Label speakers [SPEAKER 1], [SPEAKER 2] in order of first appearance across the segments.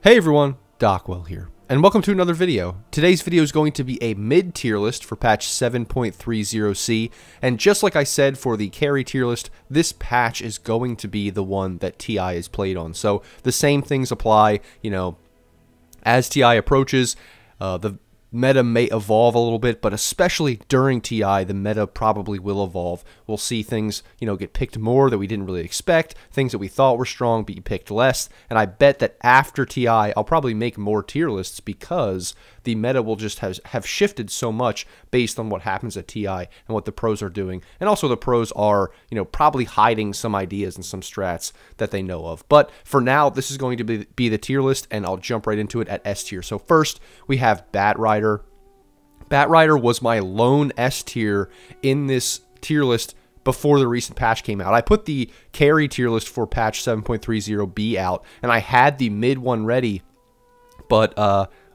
[SPEAKER 1] Hey everyone, Dockwell here, and welcome to another video. Today's video is going to be a mid-tier list for patch 7.30c, and just like I said for the carry tier list, this patch is going to be the one that TI is played on. So the same things apply, you know, as TI approaches, the meta may evolve a little bit, but especially during TI, the meta probably will evolve. We'll see things, you know, get picked more that we didn't really expect, things that we thought were strong be picked less, and I bet that after TI, I'll probably make more tier lists because the meta will just have shifted so much based on what happens at TI and what the pros are doing. And also the pros are, you know, probably hiding some ideas and some strats that they know of. But for now, this is going to be the tier list, and I'll jump right into it at S tier. So first, we have Bat Rider. Bat Rider was my lone S tier in this tier list before the recent patch came out. I put the carry tier list for patch 7.30b out, and I had the mid one ready, but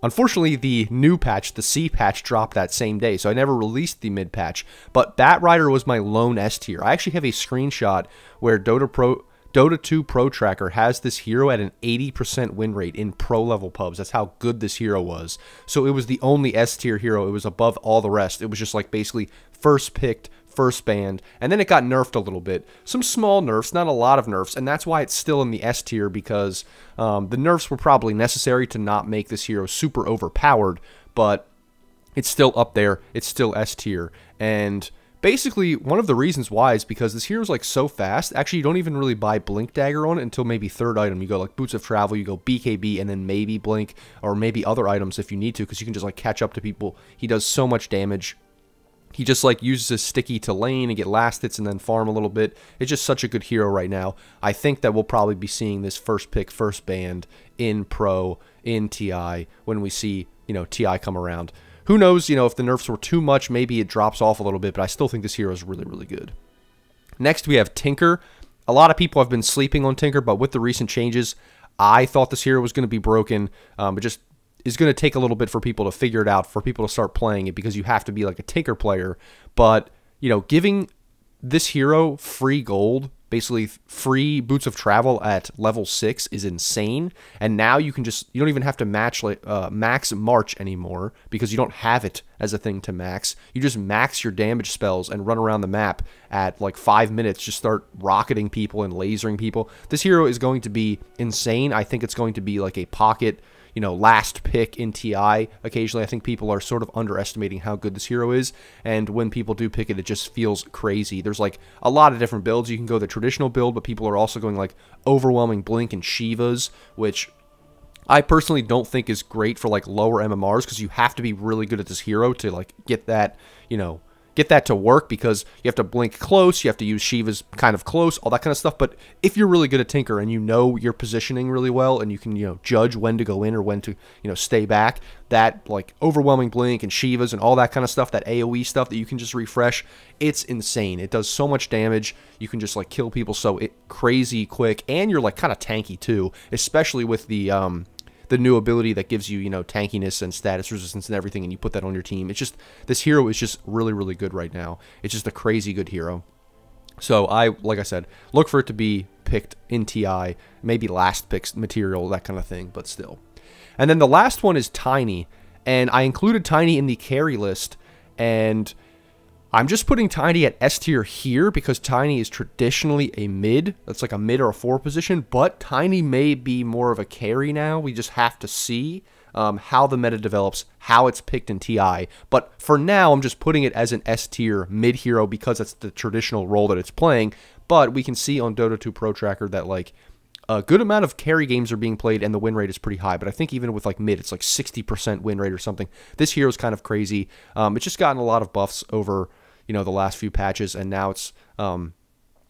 [SPEAKER 1] unfortunately, the new patch, the C patch, dropped that same day, so I never released the mid patch. But Bat Rider was my lone S tier. I actually have a screenshot where Dota 2 Pro Tracker has this hero at an 80% win rate in pro level pubs. That's how good this hero was. So it was the only S tier hero. It was above all the rest. It was just like basically first picked, first banned, and then it got nerfed a little bit. Some small nerfs, not a lot of nerfs, and that's why it's still in the S tier, because the nerfs were probably necessary to not make this hero super overpowered, but it's still up there. It's still S tier, and basically, one of the reasons why is because this hero's like so fast. Actually, you don't even really buy Blink Dagger on it until maybe third item. You go like Boots of Travel, you go BKB, and then maybe Blink, or maybe other items if you need to, because you can just like catch up to people. He does so much damage. He just like uses his sticky to lane and get last hits and then farm a little bit. It's just such a good hero right now. I think that we'll probably be seeing this first pick, first banned in Pro, in TI, when we see, you know, TI come around. Who knows, you know, if the nerfs were too much, maybe it drops off a little bit, but I still think this hero is really, really good. Next, we have Tinker. A lot of people have been sleeping on Tinker, but with the recent changes, I thought this hero was going to be broken. It just is going to take a little bit for people to figure it out, for people to start playing it, because you have to be like a Tinker player. But, you know, giving this hero free gold, basically free Boots of Travel at level 6, is insane. And now you can just, you don't even have to max March anymore, because you don't have it as a thing to max. You just max your damage spells and run around the map at like 5 minutes, just start rocketing people and lasering people. This hero is going to be insane. I think it's going to be like a pocket, you know, last pick in TI. Occasionally, I think people are sort of underestimating how good this hero is, and when people do pick it, it just feels crazy. There's like a lot of different builds. You can go the traditional build, but people are also going like overwhelming Blink and Shivas, which I personally don't think is great for like lower MMRs, because you have to be really good at this hero to like get that, you know, get that to work, because you have to blink close, you have to use Shiva's kind of close, all that kind of stuff. But if you're really good at Tinker and you know your positioning really well, and you can, you know, judge when to go in or when to, you know, stay back, that like overwhelming Blink and Shiva's and all that kind of stuff, that AoE stuff that you can just refresh, it's insane. It does so much damage. You can just like kill people so crazy quick, and you're like kind of tanky too, especially with the new ability that gives you, you know, tankiness and status resistance and everything, and you put that on your team. It's just, this hero is just really, really good right now. It's just a crazy good hero. So like I said, look for it to be picked in TI, maybe last picks material, that kind of thing, but still. And then the last one is Tiny, and I included Tiny in the carry list, and I'm just putting Tiny at S tier here because Tiny is traditionally a mid. That's like a mid or a 4 position, but Tiny may be more of a carry now. We just have to see how the meta develops, how it's picked in TI. But for now, I'm just putting it as an S tier mid hero because that's the traditional role that it's playing. But we can see on Dota 2 Pro Tracker that like a good amount of carry games are being played and the win rate is pretty high. But I think even with like mid, it's like 60% win rate or something. This hero is kind of crazy. It's just gotten a lot of buffs over, you know, the last few patches, and now it's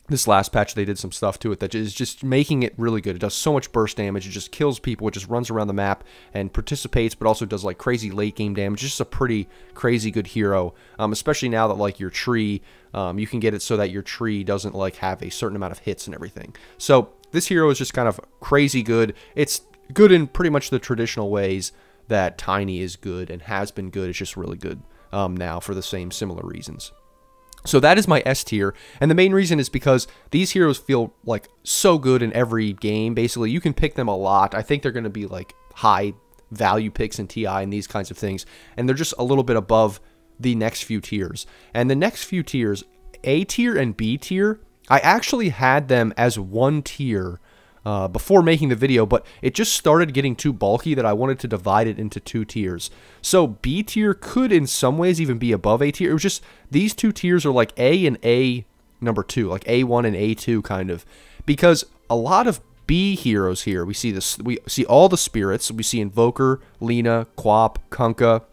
[SPEAKER 1] this last patch they did some stuff to it that is just making it really good. It does so much burst damage. It just kills people. It just runs around the map and participates, but also does like crazy late game damage. It's just a pretty crazy good hero, especially now that like your tree, you can get it so that your tree doesn't like have a certain amount of hits and everything. So this hero is just kind of crazy good. It's good in pretty much the traditional ways that Tiny is good and has been good. It's just really good now for the same similar reasons. So that is my S tier, and the main reason is because these heroes feel like so good in every game. Basically, you can pick them a lot. I think they're going to be like high value picks in TI and these kinds of things, and they're just a little bit above the next few tiers. And the next few tiers, A tier and B tier, I actually had them as one tier before making the video, but it just started getting too bulky that I wanted to divide it into 2 tiers. So B tier could in some ways even be above A tier. It was just these 2 tiers are like A and A number 2, like A1 and A2 kind of, because a lot of B heroes here, we see this, we see all the spirits, we see Invoker, Lina, Quap, Kunkka,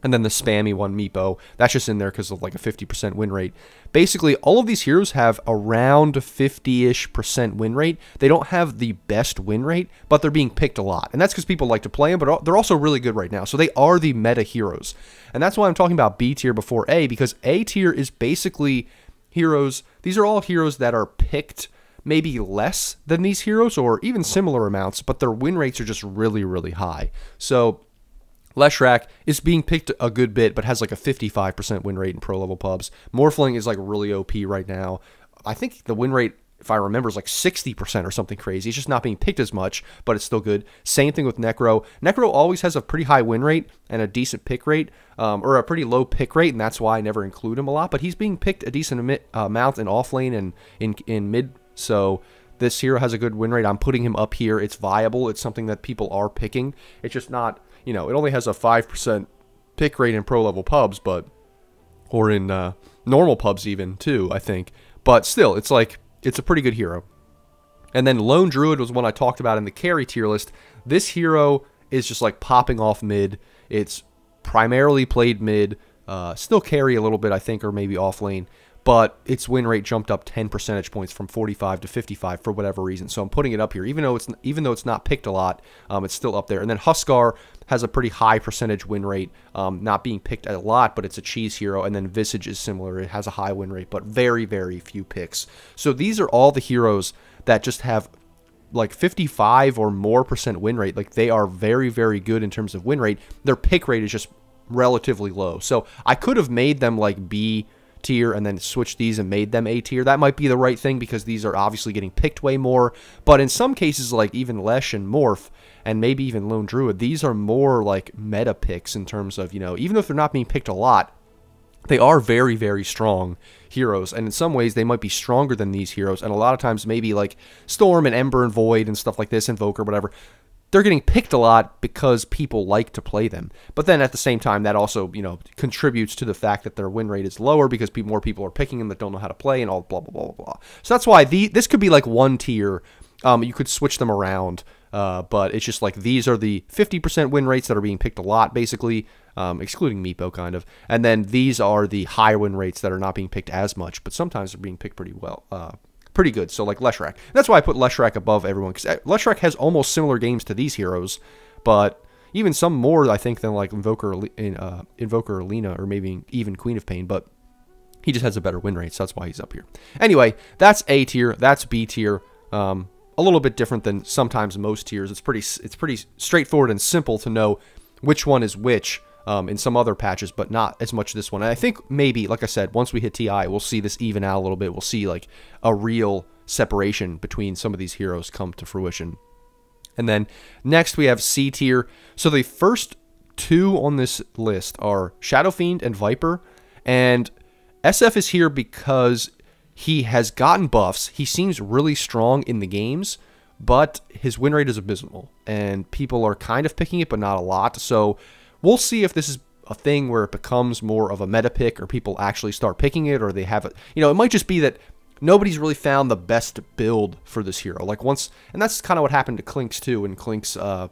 [SPEAKER 1] and then the spammy one, Meepo. That's just in there because of like a 50% win rate. Basically, all of these heroes have around 50-ish% win rate. They don't have the best win rate, but they're being picked a lot. And that's because people like to play them, but they're also really good right now. So they are the meta heroes. And that's why I'm talking about B tier before A, because A tier is basically heroes. These are all heroes that are picked maybe less than these heroes or even similar amounts, but their win rates are just really, really high. So Leshrac is being picked a good bit, but has like a 55% win rate in pro level pubs. Morphling is like really OP right now. I think the win rate, if I remember, is like 60% or something crazy. It's just not being picked as much, but it's still good. Same thing with Necro. Necro always has a pretty high win rate and a decent pick rate, or a pretty low pick rate, and that's why I never include him a lot. But he's being picked a decent amount in off lane and in mid. So this hero has a good win rate. I'm putting him up here. It's viable. It's something that people are picking. It's just not, you know, it only has a 5% pick rate in pro level pubs, but, or in normal pubs even too, I think. But still, it's like, it's a pretty good hero. And then Lone Druid was one I talked about in the carry tier list. This hero is just like popping off mid. It's primarily played mid, still carry a little bit, I think, or maybe off lane. But its win rate jumped up 10 percentage points from 45 to 55 for whatever reason. So I'm putting it up here, even though it's not picked a lot, it's still up there. And then Huskar has a pretty high percentage win rate, not being picked a lot, but it's a cheese hero. And then Visage is similar; it has a high win rate, but very, very few picks. So these are all the heroes that just have like 55 or more % win rate. Like they are very, very good in terms of win rate. Their pick rate is just relatively low. So I could have made them like B tier and then switched these and made them A tier. That might be the right thing because these are obviously getting picked way more. But in some cases, like even Lesh and Morph and maybe even Lone Druid, these are more like meta picks in terms of, you know, even if they're not being picked a lot, they are very, very strong heroes. And in some ways, they might be stronger than these heroes. And a lot of times, maybe like Storm and Ember and Void and stuff like this, Invoker, whatever, they're getting picked a lot because people like to play them. But then at the same time, that also, you know, contributes to the fact that their win rate is lower because more people are picking them that don't know how to play and all blah, blah, blah, blah, blah. So that's why this could be like one tier. You could switch them around, but it's just like these are the 50% win rates that are being picked a lot, basically, excluding Meepo, kind of. And then these are the high win rates that are not being picked as much, but sometimes they're being picked pretty well. Pretty good. So like Leshrac. That's why I put Leshrac above everyone, because Leshrac has almost similar games to these heroes, but even some more, I think, than like Invoker or Lina, or maybe even Queen of Pain, but he just has a better win rate, so that's why he's up here. Anyway, that's A tier, that's B tier. A little bit different than sometimes most tiers. It's pretty straightforward and simple to know which one is which. In some other patches, but not as much this one. And I think maybe, like I said, once we hit TI, we'll see this even out a little bit. We'll see like a real separation between some of these heroes come to fruition. And then next we have C tier. So the first two on this list are Shadow Fiend and Viper. And SF is here because he has gotten buffs. He seems really strong in the games, but his win rate is abysmal. And people are kind of picking it, but not a lot. So we'll see if this is a thing where it becomes more of a meta pick or people actually start picking it, or they have it. You know, it might just be that nobody's really found the best build for this hero. Like once, and that's kind of what happened to Clinkz too. When Clinkz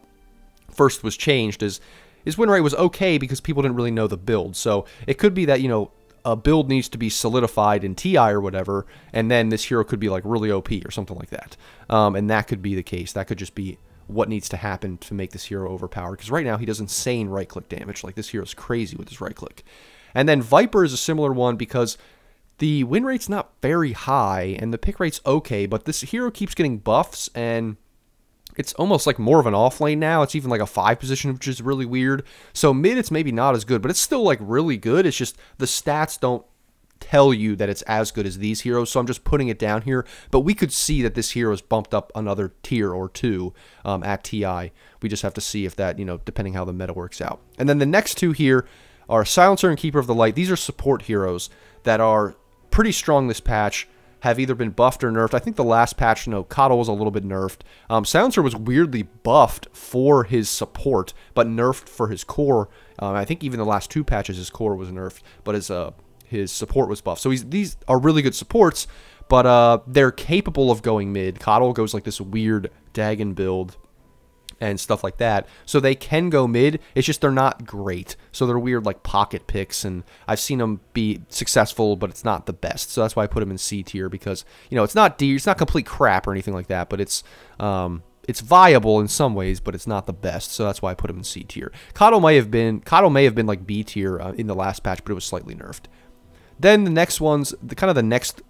[SPEAKER 1] first was changed, is his win rate was okay because people didn't really know the build. So it could be that, you know, a build needs to be solidified in TI or whatever, and then this hero could be like really OP or something like that. And that could be the case. That could just be what needs to happen to make this hero overpowered, because right now he does insane right-click damage. Like, this hero's crazy with his right-click. And then Viper is a similar one because the win rate's not very high, and the pick rate's okay, but this hero keeps getting buffs, and it's almost like more of an off-lane now. It's even like a 5 position, which is really weird. So mid, it's maybe not as good, but it's still like really good. It's just the stats don't tell you that it's as good as these heroes, so I'm just putting it down here. But we could see that this hero is bumped up another tier or two at TI. We just have to see if that, depending how the meta works out. And then the next two here are Silencer and Keeper of the Light. These are support heroes that are pretty strong this patch, have either been buffed or nerfed. I think the last patch, Coddle was a little bit nerfed. Silencer was weirdly buffed for his support, but nerfed for his core. I think even the last two patches, his core was nerfed, but his support was buffed. So these are really good supports, but they're capable of going mid. Coddle goes like this weird Dagon build and stuff like that. So they can go mid. It's just they're not great. So they're weird like pocket picks, and I've seen them be successful, but it's not the best. So that's why I put them in C tier, because it's not D, it's not complete crap or anything like that, but it's viable in some ways, but it's not the best. So that's why I put them in C tier. Coddle may have been like B tier in the last patch, but it was slightly nerfed. Then the next ones, the next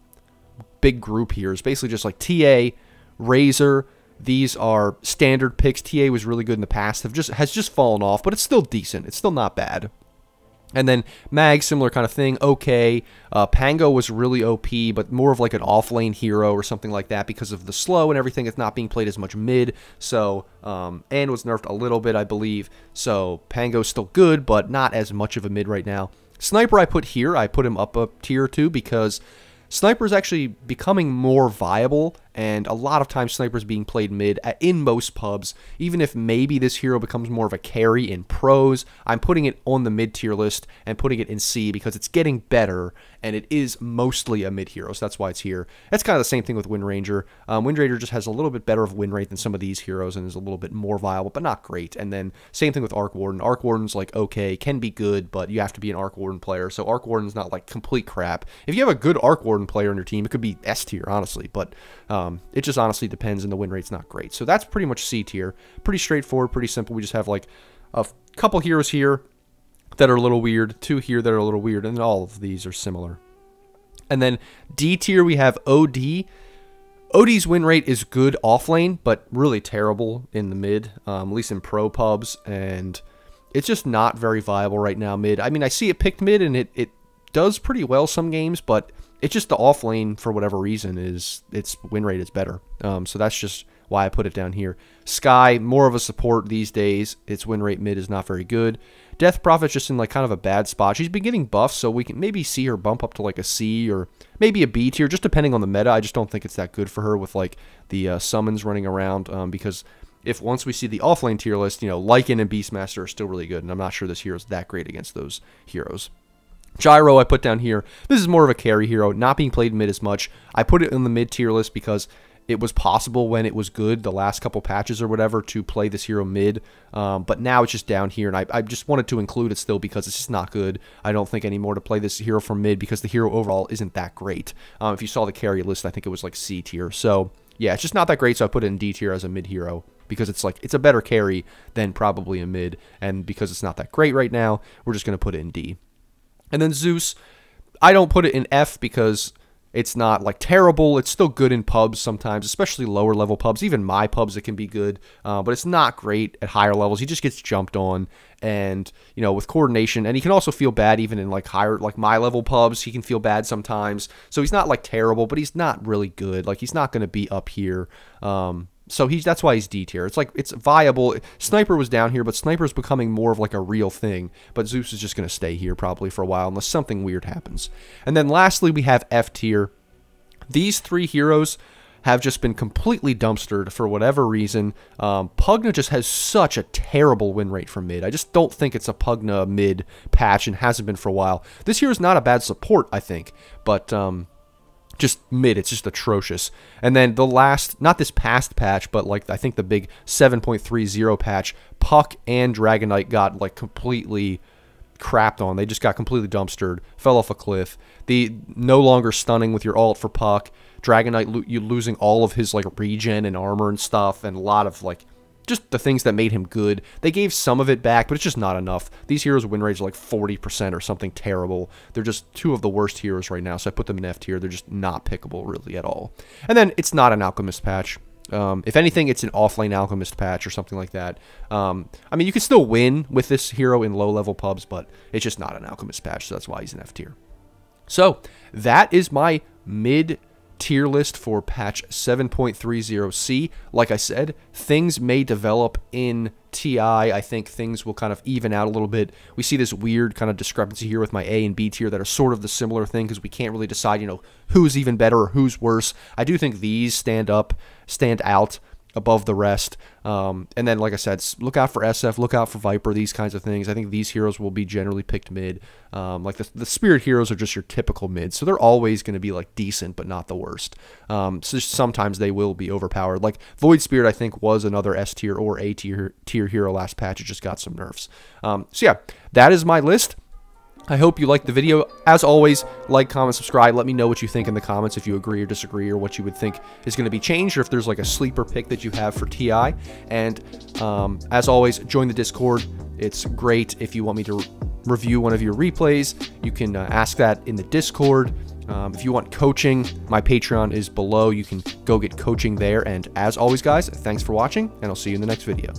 [SPEAKER 1] big group here is basically just like TA, Razor. These are standard picks. TA was really good in the past. Has just fallen off, but it's still decent. It's still not bad. And then Mag, similar kind of thing. Okay. Pango was really OP, but more of like an off-lane hero or something like that because of the slow and everything. It's not being played as much mid. So, and was nerfed a little bit, I believe. So Pango's still good, but not as much of a mid right now. Sniper I put here. I put him up a tier or two because Sniper is actually becoming more viable, and a lot of times Sniper is being played mid in most pubs. Even if maybe this hero becomes more of a carry in pros, I'm putting it on the mid tier list and putting it in C because it's getting better, and it is mostly a mid hero, so that's why it's here. That's kind of the same thing with Wind Ranger. Wind Ranger just has a little bit better of win rate than some of these heroes and is a little bit more viable, but not great. And then same thing with Arc Warden. Arc Warden's like okay, can be good, but you have to be an Arc Warden player, so Arc Warden's not like complete crap. If you have a good Arc Warden player on your team, it could be S tier, honestly, but it just honestly depends, and the win rate's not great. So that's pretty much C tier. Pretty straightforward, pretty simple. We just have like a couple heroes here that are a little weird, two here that are a little weird, and all of these are similar. And then D tier, we have OD. OD's win rate is good off lane, but really terrible in the mid, at least in pro pubs, and it's just not very viable right now mid. I mean, I see it picked mid, and it does pretty well some games, but it's just the off lane, for whatever reason, its win rate is better. So that's just why I put it down here. Sky, more of a support these days. Its win rate mid is not very good. Death Prophet's just in like kind of a bad spot. She's been getting buffs, so we can maybe see her bump up to like a C or maybe a B tier, just depending on the meta. I just don't think it's that good for her with like the summons running around, because if once we see the offlane tier list, Lycan and Beastmaster are still really good, and I'm not sure this hero is that great against those heroes. Gyro I put down here. This is more of a carry hero, not being played mid as much. I put it in the mid tier list because it was possible when it was good, the last couple patches or whatever, to play this hero mid. But now it's just down here, and I just wanted to include it still because it's just not good. I don't think anymore to play this hero from mid because the hero overall isn't that great. If you saw the carry list, I think it was like C tier. So yeah, it's just not that great, so I put it in D tier as a mid hero because it's a better carry than probably a mid, and because it's not that great right now, we're just going to put it in D. And then Zeus, I don't put it in F because it's not like terrible. It's still good in pubs sometimes, especially lower level pubs. Even my pubs, it can be good, but it's not great at higher levels. He just gets jumped on, and with coordination, and he can also feel bad even in like higher, like my level pubs. He can feel bad sometimes. So he's not like terrible, but he's not really good. Like he's not going to be up here. So that's why he's D tier. It's like, it's viable. Sniper was down here, but Sniper's becoming more of like a real thing. But Zeus is just going to stay here probably for a while unless something weird happens. And then lastly, we have F tier. These three heroes have just been completely dumpstered for whatever reason. Pugna just has such a terrible win rate from mid. I just don't think it's a Pugna mid patch and hasn't been for a while. This hero is not a bad support, I think, but just mid, it's just atrocious. And then the last, not this past patch, but like I think the big 7.30 patch, Puck and Dragonite got like completely crapped on. They just got completely dumpstered, fell off a cliff. The no longer stunning with your ult for Puck, Dragonite you losing all of his like regen and armor and stuff, and a lot of like just the things that made him good. They gave some of it back, but it's just not enough. These heroes' win rates are like 40% or something terrible. They're just two of the worst heroes right now, so I put them in F tier. They're just not pickable really at all. And then it's not an Alchemist patch. If anything, it's an offlane Alchemist patch or something like that. I mean, you can still win with this hero in low-level pubs, but it's just not an Alchemist patch, so that's why he's in F tier. So that is my mid tier list for patch 7.30C. Like I said, things may develop in TI. I think things will kind of even out a little bit. We see this weird kind of discrepancy here with my A and B tier that are sort of the similar thing because we can't really decide, you know, who's even better or who's worse. I do think these stand out above the rest. And then, like I said, look out for SF, look out for Viper, these kinds of things. I think these heroes will be generally picked mid. Like the Spirit heroes are just your typical mid, so they're always going to be like decent, but not the worst. So sometimes they will be overpowered. Like Void Spirit, I think, was another S tier or A tier hero last patch. It just got some nerfs. So yeah, that is my list. I hope you liked the video. As always, like, comment, subscribe. Let me know what you think in the comments, if you agree or disagree, or what you would think is going to be changed, or if there's like a sleeper pick that you have for TI. And as always, join the Discord. It's great. If you want me to review one of your replays, you can ask that in the Discord. If you want coaching, my Patreon is below. You can go get coaching there. And as always, guys, thanks for watching, and I'll see you in the next video.